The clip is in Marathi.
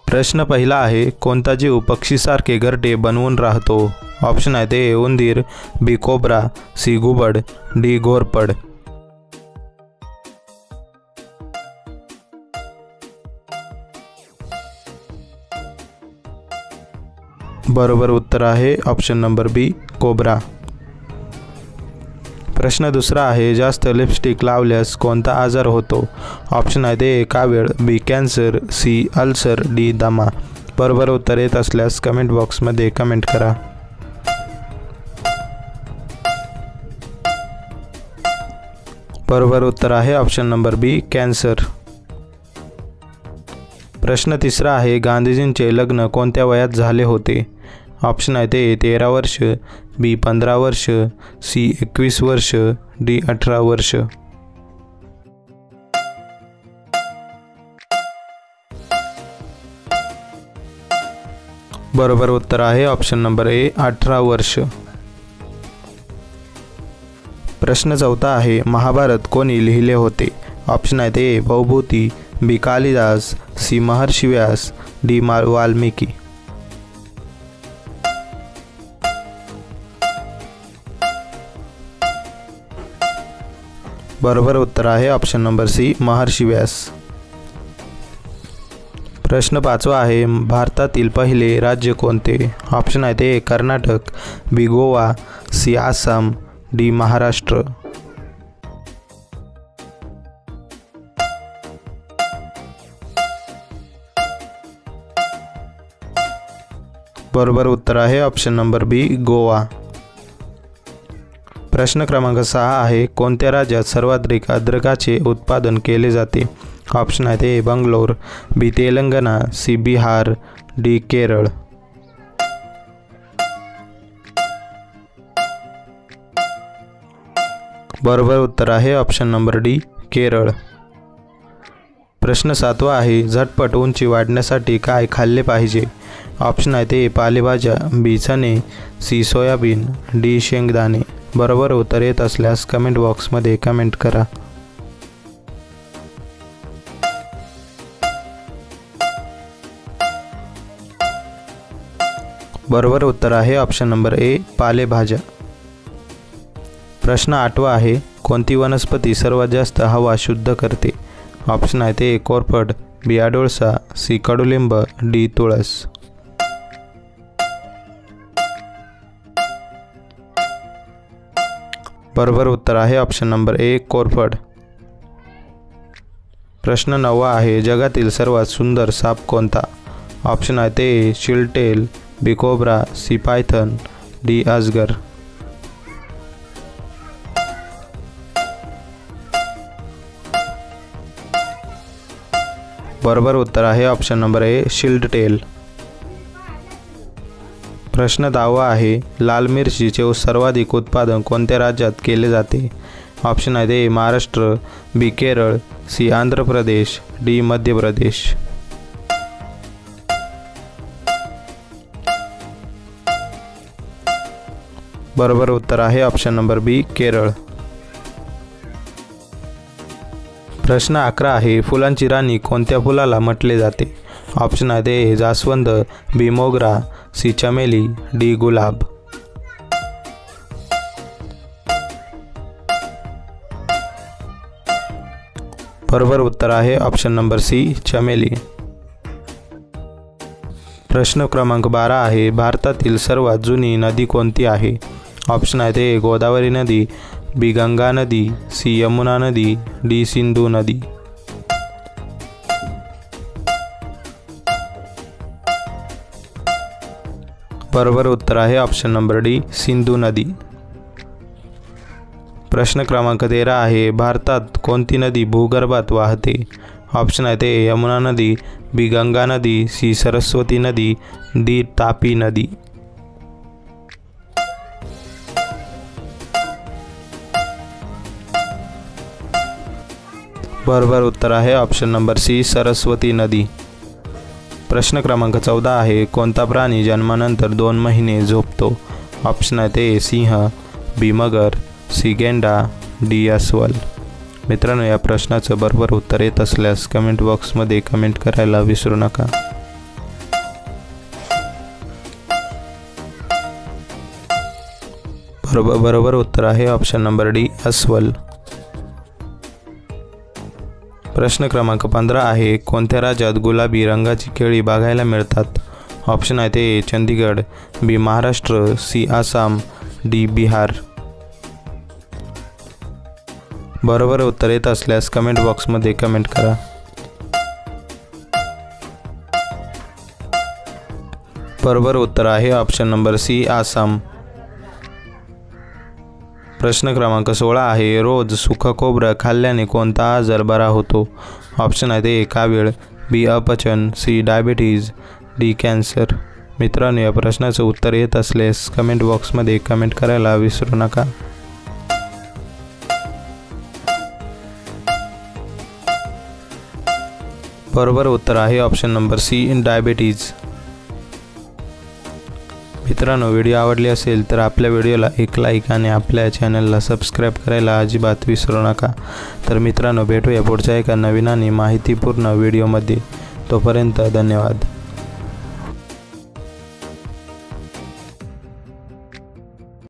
प्रश्न पहिला आहे, कोणता जीव पक्षीसारखे घरटे बनवून राहतो? ऑप्शन आहे ते उंदीर, बी कोब्रा, सी घुबड, डी घोरपड. बरोबर उत्तर आहे ऑप्शन नंबर बी कोब्रा. प्रश्न दुसरा आहे, जास्त लिपस्टिक लावल्यास कोणता आजार होतो? ऑप्शन आहे ते कावीळ, बी कॅन्सर, सी अल्सर, डी दमा. बरोबर उत्तर येत असल्यास कमेंट बॉक्समध्ये कमेंट करा. बरोबर उत्तर आहे ऑप्शन नंबर बी कॅन्सर. प्रश्न तिसरा आहे, गांधीजींचे लग्न कोणत्या वयात झाले होते? ऑप्शन आहे ते 13 वर्ष, बी 15 वर्ष, सी 21 वर्ष, डी 18 वर्ष. बरोबर उत्तर आहे ऑप्शन नंबर ए 18 वर्ष. प्रश्न चौथा आहे, महाभारत कोणी लिहिले होते? ऑप्शन आहे ते भवभूती, बी कालिदास, सी महर्षी व्यास, डी वाल्मिकी. बरोबर उत्तर आहे ऑप्शन नंबर सी महर्षी व्यास. प्रश्न पाचवा आहे, भारतातील पहिले राज्य कोणते? ऑप्शन आहे ते कर्नाटक, बी गोवा, सी आसाम, डी महाराष्ट्र. बरोबर उत्तर आहे ऑप्शन नंबर बी गोवा. प्रश्न क्रमांक 6 आहे, कोणत्या राज्यात सर्वाधिक अद्रकाचे उत्पादन केले जाते? ऑप्शन आहे ते बंगलोर, बी तेलंगणा, सी बिहार, डी केरळ. बरोबर उत्तर आहे ऑप्शन नंबर डी केरळ. प्रश्न 7वा आहे, झटपट उंची वाढण्यासाठी काय खाल्ले पाहिजे? ऑप्शन आहे ते पालेभाज्या, बी चणे, सी सोयाबीन, डी शेंगदाणे. बरोबर उत्तर येत असल्यास कमेंट बॉक्समध्ये कमेंट करा. बरोबर उत्तर आहे ऑप्शन नंबर ए पालेभाज्या. प्रश्न 8वा आहे, कोणती वनस्पती सर्वात जास्त हवा शुद्ध करते? ऑप्शन आहे ते कोरफड, बी आडोळसा, सी कडुलिंब, डी तुळस. बरोबर उत्तर आहे ऑप्शन नंबर ए कोरफड. प्रश्न 9वा आहे, जगातील सर्वात सुंदर साप कोणता? ऑप्शन आहे ते चिलटेल, बी कोब्रा, सी पायथन, डी अजगर. बरोबर उत्तर आहे ऑप्शन नंबर ए शिल्डटेल. प्रश्न 10वा आहे, लाल मिरचीचे सर्वाधिक उत्पादन कोणत्या राज्यात केले जाते? ऑप्शन आहे ते महाराष्ट्र, बी केरळ, सी आंध्र प्रदेश, डी मध्य प्रदेश. बरोबर उत्तर आहे ऑप्शन नंबर बी केरळ. प्रश्न 11 आहे, फुलांची राणी कोणत्या फुलाला म्हटले जाते? ऑप्शन आहे ते जास्वंद, बी मोगरा, सी चमेली, डी गुलाब. बरोबर उत्तर आहे ऑप्शन नंबर सी चमेली. प्रश्न क्रमांक 12 आहे, भारतातील सर्वात जुनी नदी कोणती आहे? ऑप्शन आहे ते गोदावरी नदी, बी गंगा नदी, सी यमुना नदी, डी सिंधू नदी. बरोबर उत्तर आहे ऑप्शन नंबर डी सिंधू नदी. प्रश्न क्रमांक 13 आहे, भारतात कोणती नदी भूगर्भात वाहते? ऑप्शन आहे ते यमुना नदी, बी गंगा नदी, सी सरस्वती नदी, डी तापी नदी. बरोबर उत्तर आहे ऑप्शन नंबर सी सरस्वती नदी. प्रश्न क्रमांक 14 आहे, कोणता प्राणी जन्मानंतर 2 महिने झोपतो? ऑप्शन आहे ते सिंह, बी मगर, सी गेंडा, डी अस्वल. मित्रांनो, या प्रश्नाचं बरोबर उत्तर येत असल्यास कमेंट बॉक्समध्ये कमेंट करायला विसरू नका. बरोबर उत्तर आहे ऑप्शन नंबर डी अस्वल. प्रश्न क्रमांक 15 आहे. कोणत्या राज्यात गुलाबी रंगाची केळी बघायला मिळतात? ऑप्शन आहेत ए चंदीगड, बी महाराष्ट्र, सी आसाम, डी बिहार. बरोबर उत्तर येत असल्यास कमेंट बॉक्समध्ये कमेंट करा. बरोबर उत्तर आहे ऑप्शन नंबर सी आसाम. प्रश्न क्रमांक 16 आहे. रोज सुका खोबरं खाल्ल्याने कोणता आजार बरा होतो? ऑप्शन आहेत ए कावीळ, बी अपचन, सी डायबिटीज, डी कॅन्सर. मित्रांनो, या प्रश्नाचं उत्तर येत असल्यास कमेंट बॉक्समध्ये कमेंट करायला विसरू नका. बरोबर उत्तर आहे ऑप्शन नंबर सी डायबिटीज. मित्रांनो, व्हिडिओ आवडली असेल तर आपल्या व्हिडिओला एक लाईक आणि आपल्या चॅनलला सबस्क्राईब करायला अजिबात विसरू नका. तर मित्रांनो, भेटूया पुढच्या एका नवीन आणि माहितीपूर्ण व्हिडिओमध्ये. तोपर्यंत धन्यवाद.